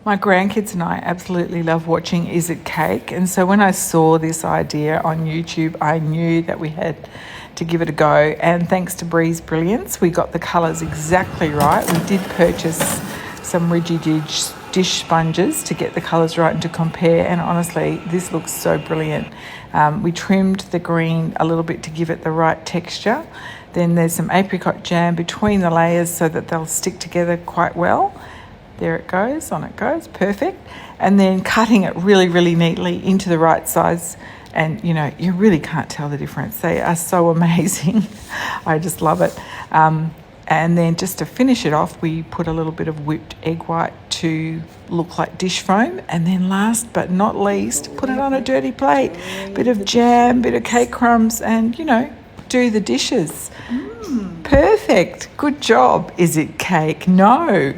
My grandkids and I absolutely love watching Is It Cake? And so when I saw this idea on YouTube, I knew that we had to give it a go. And thanks to Bree's brilliance, we got the colours exactly right. We did purchase some dish sponges to get the colours right and to compare. And honestly, this looks so brilliant. We trimmed the green a little bit to give it the right texture. Then there's some apricot jam between the layers so that they'll stick together quite well. There it goes, on it goes, perfect. And then cutting it really, really neatly into the right size. And, you know, you really can't tell the difference. They are so amazing. I just love it. And then just to finish it off, we put a little bit of whipped egg white to look like dish foam. And then last but not least, put it on a dirty plate. Bit of jam, bit of cake crumbs, and, you know, do the dishes. Perfect. Good job. Is it cake? No.